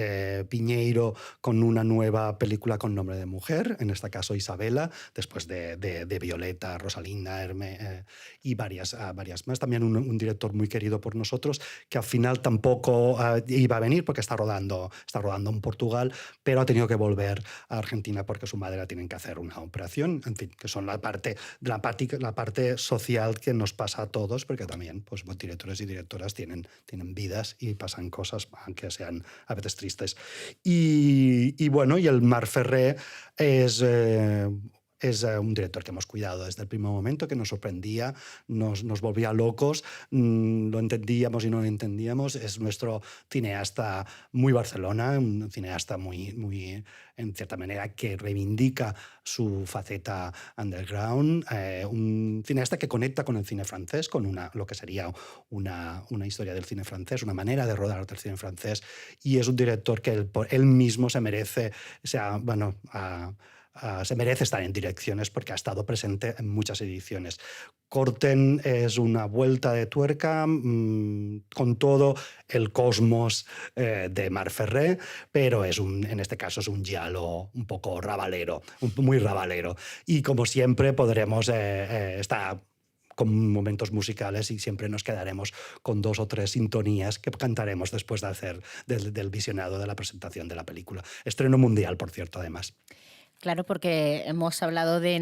[SPEAKER 2] Piñeiro con una nueva película con nombre de mujer, en este caso Isabela, después de Violeta, Rosalinda, Herme. varias más. También un director muy querido por nosotros, que al final tampoco iba a venir porque está rodando en Portugal, pero ha tenido que volver a Argentina porque su madre la tienen que hacer una operación. En fin, que son la parte social que nos pasa a todos, porque también pues, directores y directoras tienen vidas y pasan cosas, aunque sean a veces tristes. Y bueno, y el Marc Ferrer es un director que hemos cuidado desde el primer momento, que nos sorprendía, nos volvía locos, lo entendíamos y no lo entendíamos. Es nuestro cineasta muy Barcelona, un cineasta muy en cierta manera, que reivindica su faceta underground, un cineasta que conecta con el cine francés, con lo que sería una historia del cine francés, una manera de rodar del cine francés, y es un director que él mismo se merece, se merece estar en direcciones porque ha estado presente en muchas ediciones. Corten es una vuelta de tuerca con todo el cosmos de Marc Ferrer, pero en este caso es un giallo un poco rabalero, muy rabalero. Y como siempre podremos estar con momentos musicales y siempre nos quedaremos con 2 o 3 sintonías que cantaremos después de hacer del visionado de la presentación de la película. Estreno mundial, por cierto, además.
[SPEAKER 1] Claro, porque hemos hablado de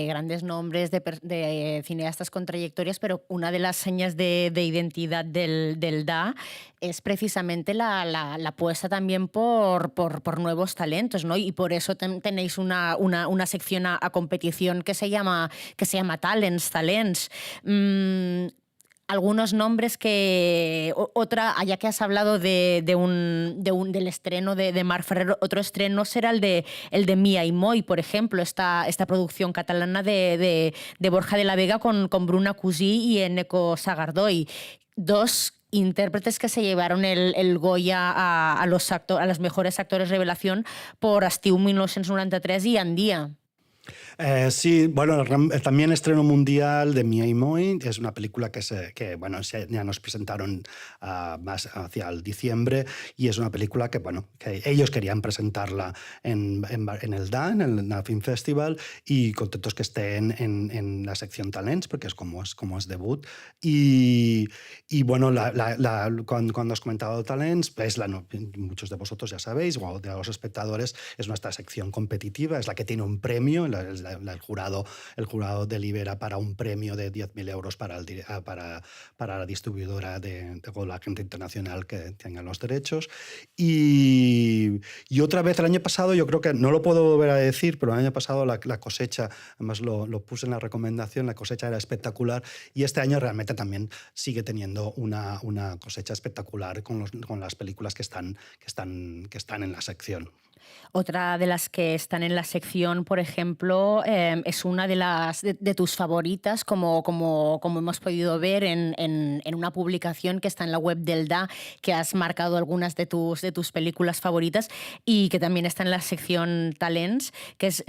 [SPEAKER 1] grandes nombres, de cineastas con trayectorias, pero una de las señas de identidad del DA es precisamente la apuesta también por nuevos talentos, ¿no? Y por eso tenéis una sección a competición que se llama Talents. Algunos nombres que... ya que has hablado del estreno de Marc Ferrer, otro estreno será el de Mia y Moi, por ejemplo, esta producción catalana de Borja de la Vega con Bruna Cusí y Eneko Sagardoy. 2 intérpretes que se llevaron el Goya a los mejores actores revelación por Estiu 1993 y Andía.
[SPEAKER 2] Sí, bueno, también estreno mundial de Mia y Moi. Es una película que ya nos presentaron más hacia el diciembre, y es una película que ellos querían presentarla en el DA, en el Film Festival, y contentos que estén en la sección Talents, porque es como es debut. Y bueno, cuando has comentado Talents, muchos de vosotros ya sabéis, o de los espectadores, es nuestra sección competitiva, es la que tiene un premio. El jurado delibera para un premio de 10.000 euros para la distribuidora con la gente internacional que tenga los derechos. Y otra vez, el año pasado, yo creo que no lo puedo volver a decir, pero el año pasado la cosecha, además lo puse en la recomendación, la cosecha era espectacular, y este año realmente también sigue teniendo una cosecha espectacular con las películas que están en la sección.
[SPEAKER 1] Otra de las que están en la sección, por ejemplo, es una de tus favoritas, como hemos podido ver en una publicación que está en la web del DA, que has marcado algunas de tus películas favoritas y que también está en la sección Talents, que es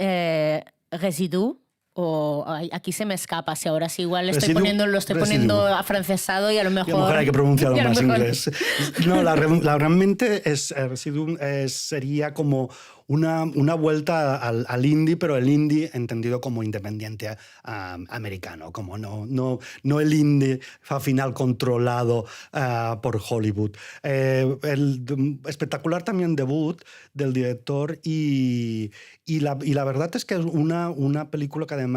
[SPEAKER 1] Residus. O aquí se me escapa, si ahora sí igual lo estoy poniendo afrancesado y a lo mejor
[SPEAKER 2] hay que pronunciarlo más inglés. No, realmente Residuum sería como una vuelta al indie, pero el indie entendido como independiente americano, como no el indie al final controlado por Hollywood. El espectacular también debut del director, y la verdad es que es una película que además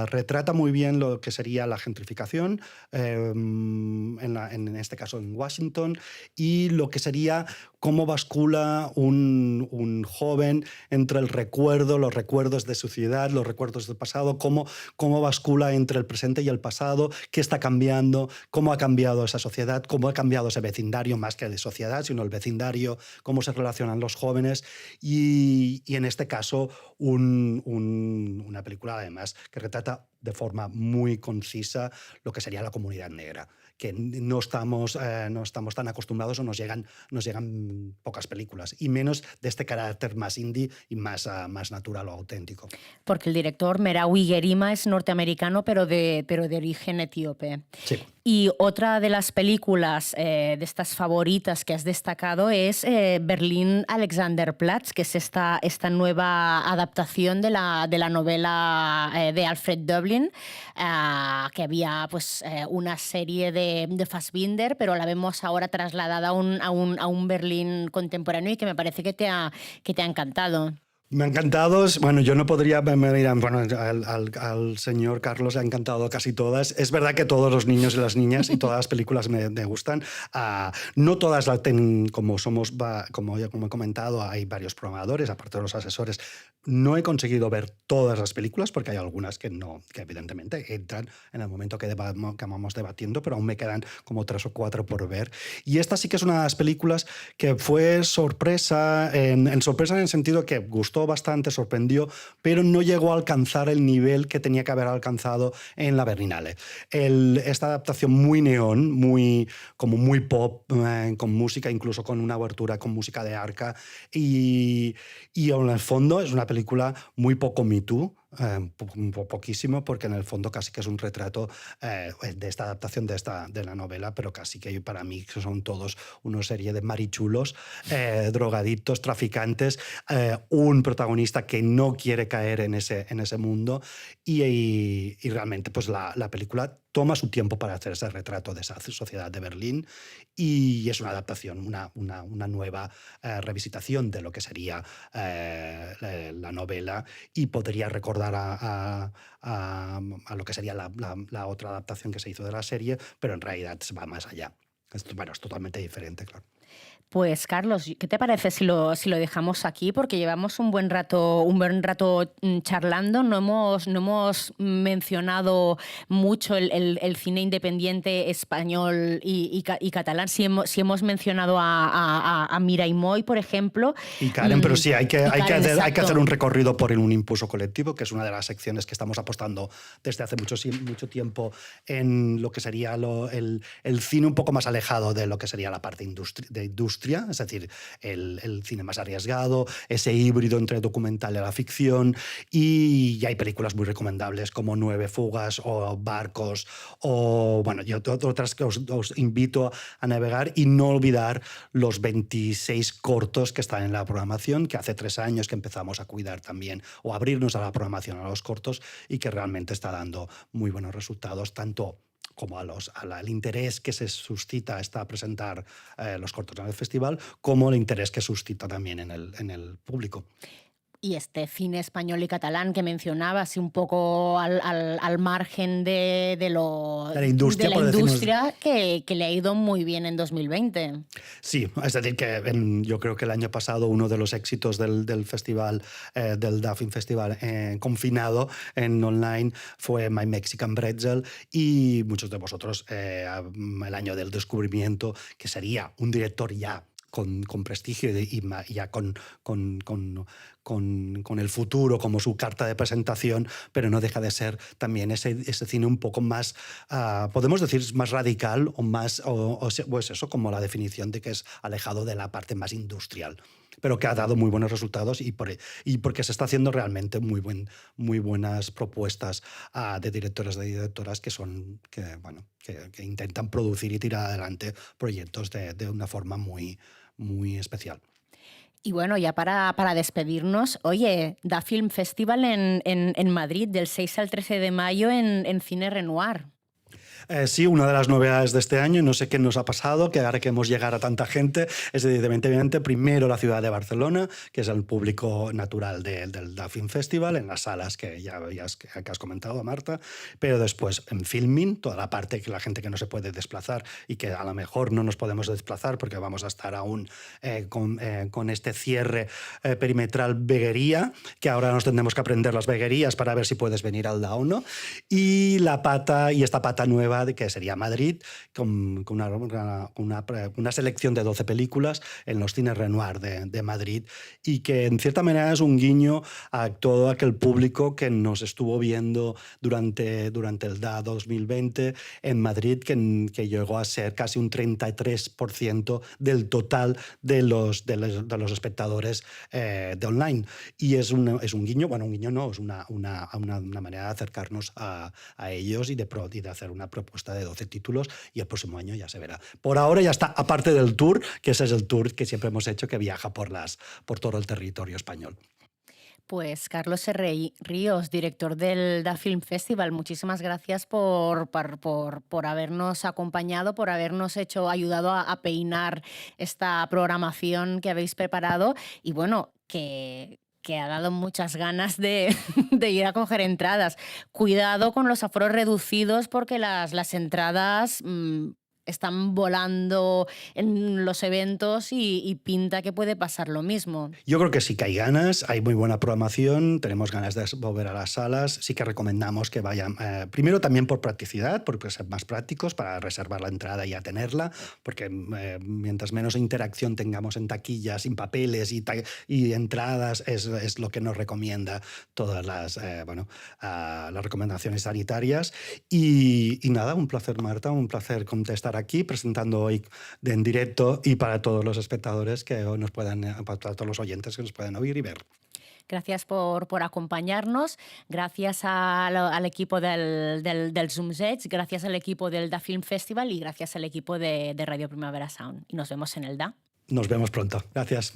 [SPEAKER 2] retrata muy bien lo que sería la gentrificación, en este caso en Washington, y lo que sería cómo bascula un joven entre los recuerdos de su ciudad, los recuerdos del pasado, cómo bascula entre el presente y el pasado, qué está cambiando, cómo ha cambiado esa sociedad, cómo ha cambiado ese vecindario, más que de sociedad, sino el vecindario, cómo se relacionan los jóvenes, y en este caso una película además que retrata de forma muy concisa lo que sería la comunidad negra, que no estamos tan acostumbrados, o nos llegan pocas películas, y menos de este carácter más indie y más natural o auténtico.
[SPEAKER 1] Porque el director Merawi Gerima es norteamericano, pero de origen etíope.
[SPEAKER 2] Sí.
[SPEAKER 1] Y otra de las películas de estas favoritas que has destacado es Berlín Alexanderplatz, que es esta nueva adaptación de la novela de Alfred Döblin, que había pues, una serie de Fassbinder, pero la vemos ahora trasladada a un Berlín contemporáneo y que me parece que te ha encantado.
[SPEAKER 2] Me ha encantado. Bueno, yo no podría... Me dirán, bueno, al señor Carlos le ha encantado casi todas. Es verdad que todos los niños y las niñas y todas las películas me gustan. No todas las tienen, como he comentado, hay varios programadores, aparte de los asesores. No he conseguido ver todas las películas porque hay algunas que evidentemente entran en el momento que vamos debatiendo, pero aún me quedan como 3 o 4 por ver. Y esta sí que es una de las películas que fue sorpresa, sorpresa en el sentido que gustó bastante, sorprendió, pero no llegó a alcanzar el nivel que tenía que haber alcanzado en la Berlinale. Esta adaptación muy neón, muy pop, con música, incluso con una abertura con música de arca, y en el fondo es una película muy poco Me Too, poquísimo, porque en el fondo casi que es un retrato de esta adaptación de la novela, pero casi que para mí son todos una serie de marichulos, drogadictos, traficantes, un protagonista que no quiere caer en ese mundo y realmente pues la película toma su tiempo para hacer ese retrato de esa sociedad de Berlín y es una adaptación, una nueva revisitación de lo que sería la novela y podría recordar a lo que sería la otra adaptación que se hizo de la serie, pero en realidad se va más allá. Es totalmente diferente, claro.
[SPEAKER 1] Pues Carlos, ¿qué te parece si lo dejamos aquí? Porque llevamos un buen rato charlando, no hemos mencionado mucho el cine independiente español y catalán. Si hemos mencionado a Mirai Moy, por ejemplo.
[SPEAKER 2] Y Karen, pero sí, hay que hacer un recorrido por un impulso colectivo, que es una de las secciones que estamos apostando desde hace mucho tiempo en lo que sería el cine un poco más alejado de lo que sería la parte de industria, es decir, el cine más arriesgado, ese híbrido entre documental y la ficción, y hay películas muy recomendables como 9 fugas o Barcos o bueno, y otras que os invito a navegar y no olvidar los 26 cortos que están en la programación, que hace 3 años que empezamos a cuidar también o abrirnos a la programación a los cortos y que realmente está dando muy buenos resultados, tanto como al interés que se suscita hasta presentar los cortos en el festival, como el interés que suscita también en el público.
[SPEAKER 1] Y este cine español y catalán que mencionabas, un poco al margen de la industria que le ha ido muy bien en 2020.
[SPEAKER 2] Sí, es decir, que yo creo que el año pasado uno de los éxitos del festival, del Da Film Festival confinado en online, fue My Mexican Pretzel, y muchos de vosotros el año del descubrimiento, que sería un director ya con prestigio y ya con el futuro como su carta de presentación, pero no deja de ser también ese cine un poco más, podemos decir, más radical o más, pues eso, como la definición de que es alejado de la parte más industrial, pero que ha dado muy buenos resultados y porque se está haciendo realmente muy buenas propuestas de directores y directoras que intentan producir y tirar adelante proyectos de una forma muy especial.
[SPEAKER 1] Y bueno, ya para despedirnos, oye, Da Film Festival en Madrid del 6 al 13 de mayo en Cine Renoir.
[SPEAKER 2] Sí, una de las novedades de este año, no sé qué nos ha pasado, que ahora queremos llegar a tanta gente, es evidentemente primero la ciudad de Barcelona, que es el público natural del Da Film Festival, en las salas que ya has comentado, Marta, pero después en Filmin, toda la parte que la gente que no se puede desplazar y que a lo mejor no nos podemos desplazar porque vamos a estar aún con este cierre perimetral veguería, que ahora nos tendremos que aprender las veguerías para ver si puedes venir al Da o no, y esta pata nueva que sería Madrid, con una selección de 12 películas en los cines Renoir de Madrid, y que en cierta manera es un guiño a todo aquel público que nos estuvo viendo durante el DA 2020 en Madrid, que llegó a ser casi un 33% del total de los espectadores de online. Y es un guiño, bueno, un guiño no, es una manera de acercarnos a ellos y de hacer una propuesta de 12 títulos y el próximo año ya se verá. Por ahora ya está, aparte del tour, que ese es el tour que siempre hemos hecho, que viaja por todo el territorio español.
[SPEAKER 1] Pues Carlos R. Ríos, director del Da Film Festival, muchísimas gracias por habernos acompañado, por habernos ayudado a peinar esta programación que habéis preparado y bueno, que ha dado muchas ganas de ir a coger entradas. Cuidado con los aforos reducidos porque las entradas están volando en los eventos y pinta que puede pasar lo mismo.
[SPEAKER 2] Yo creo que sí que hay ganas, hay muy buena programación, tenemos ganas de volver a las salas, sí que recomendamos que vayan, primero también por practicidad, porque ser más prácticos para reservar la entrada y a tenerla, porque mientras menos interacción tengamos en taquillas, sin papeles y entradas, es lo que nos recomienda todas las recomendaciones sanitarias. Y nada, un placer, Marta, un placer contestar aquí presentando hoy en directo y para todos los espectadores que nos puedan, para todos los oyentes que nos puedan oír y ver.
[SPEAKER 1] Gracias por acompañarnos, gracias al equipo del Zoomsets, gracias al equipo del Da Film Festival y gracias al equipo de Radio Primavera Sound. Y nos vemos en el Da.
[SPEAKER 2] Nos vemos pronto. Gracias.